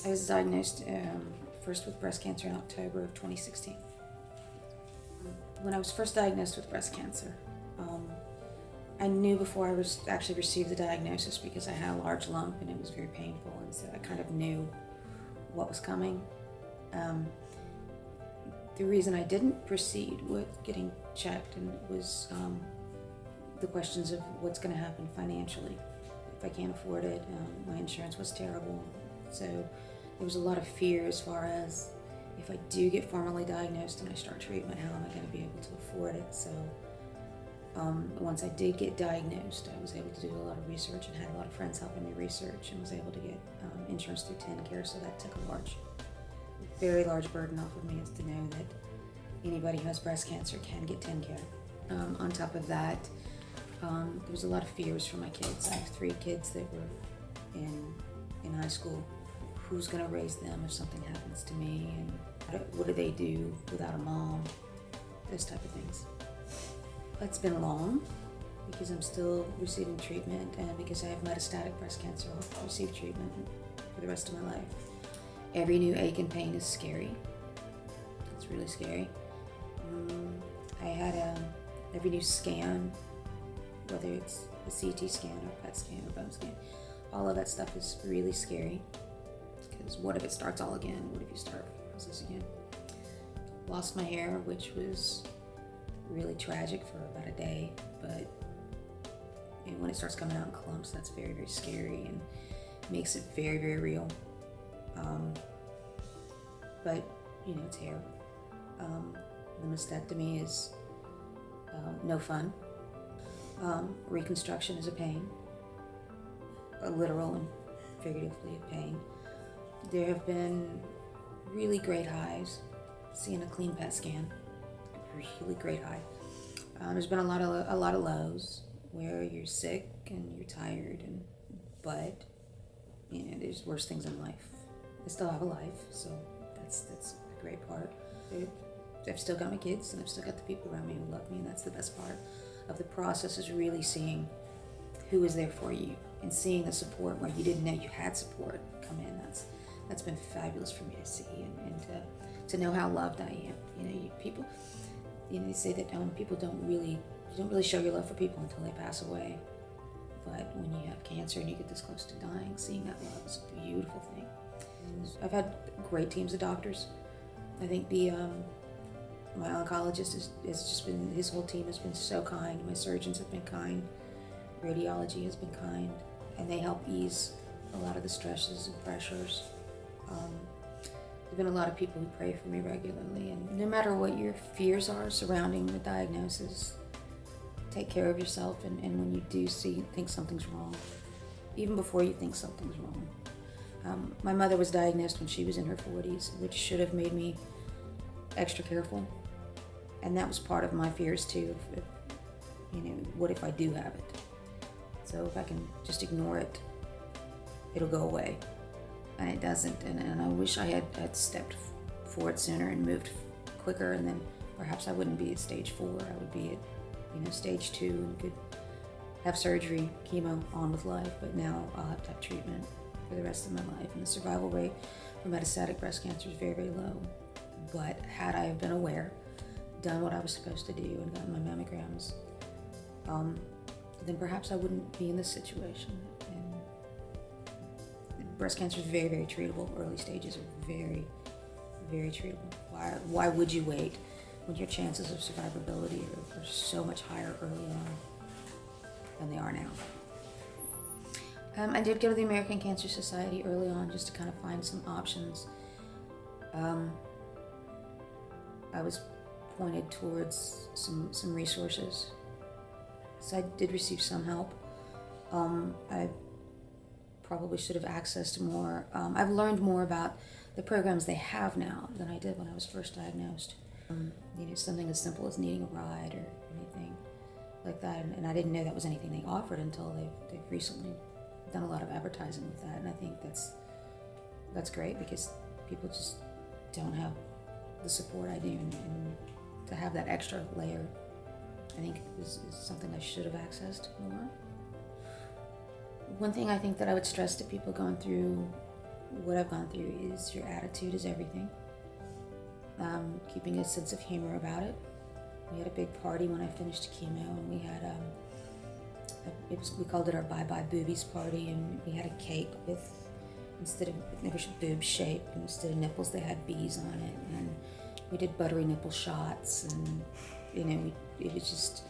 I was diagnosed first with breast cancer in October of 2016. When I was first diagnosed with breast cancer, I knew before I was actually received the diagnosis because I had a large lump and it was very painful, and so I kind of knew what was coming. The reason I didn't proceed with getting checked and was the questions of what's going to happen financially. If I can't afford it, my insurance was terrible, so there was a lot of fear as far as if I do get formally diagnosed and I start treatment, how am I going to be able to afford it? So once I did get diagnosed, I was able to do a lot of research and had a lot of friends helping me research, and was able to get insurance through TennCare, so that took a very large burden off of me, is to know that anybody who has breast cancer can get TennCare. On top of that, there was a lot of fears for my kids. I have 3 kids that were in high school. Who's going to raise them if something happens to me, and what do they do without a mom? Those type of things. It's been long because I'm still receiving treatment, and because I have metastatic breast cancer, I'll receive treatment for the rest of my life. Every new ache and pain is scary. It's really scary. I had every new scan, whether it's a CT scan or PET scan or bone scan, all of that stuff is really scary. Because what if it starts all again? What if you start process again? Lost my hair, which was really tragic for about a day, but when it starts coming out in clumps, that's very, very scary and makes it very, very real. But it's hair. The mastectomy is no fun. Reconstruction is a pain, a literal and figuratively a pain. There have been really great highs, seeing a clean PET scan, really great high. There's been a lot of lows where you're sick and you're tired, but there's worse things in life. I still have a life, so that's the great part. I've still got my kids, and I've still got the people around me who love me, and that's the best part of the process, is really seeing who is there for you and seeing the support where you didn't know you had support come in. That's been fabulous for me to see, and to know how loved I am. People, they say that people don't really show your love for people until they pass away. But when you have cancer and you get this close to dying, seeing that love is a beautiful thing. I've had great teams of doctors. I think my oncologist has just been, his whole team has been so kind. My surgeons have been kind. Radiology has been kind, and they help ease a lot of the stresses and pressures. There've been a lot of people who pray for me regularly, and no matter what your fears are surrounding the diagnosis, take care of yourself, and when you do think something's wrong, even before you think something's wrong. My mother was diagnosed when she was in her 40s, which should have made me extra careful, and that was part of my fears too, what if I do have it? So if I can just ignore it, it'll go away. And it doesn't, and I wish I had stepped forward sooner and moved quicker, and then perhaps I wouldn't be at stage 4. I would be at stage 2 and could have surgery, chemo, on with life. But now I'll have to have treatment for the rest of my life, and the survival rate for metastatic breast cancer is very, very low. But had I have been aware, done what I was supposed to do, and gotten my mammograms, then perhaps I wouldn't be in this situation. Breast cancer is very, very treatable. Early stages are very, very treatable. Why would you wait when your chances of survivability are so much higher early on than they are now? I did go to the American Cancer Society early on just to kind of find some options. I was pointed towards some resources, so I did receive some help. I probably should have accessed more. I've learned more about the programs they have now than I did when I was first diagnosed. Something as simple as needing a ride or anything like that, and I didn't know that was anything they offered until they've recently done a lot of advertising with that, and I think that's great, because people just don't have the support I do, and to have that extra layer, I think is something I should have accessed more. One thing I think that I would stress to people going through what I've gone through is your attitude is everything. Keeping a sense of humor about it. We had a big party when I finished chemo, and we had we called it our bye bye boobies party, and we had a cake with it was boob shaped, and instead of nipples they had bees on it, and we did buttery nipple shots, and it was just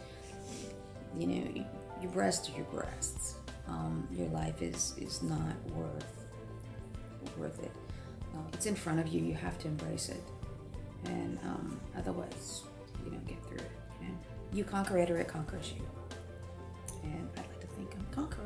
your breasts are your breasts. Your life is not worth it. It's in front of you. You have to embrace it, and otherwise you don't get through it. And you conquer it, or it conquers you. And I'd like to think I'm conquering.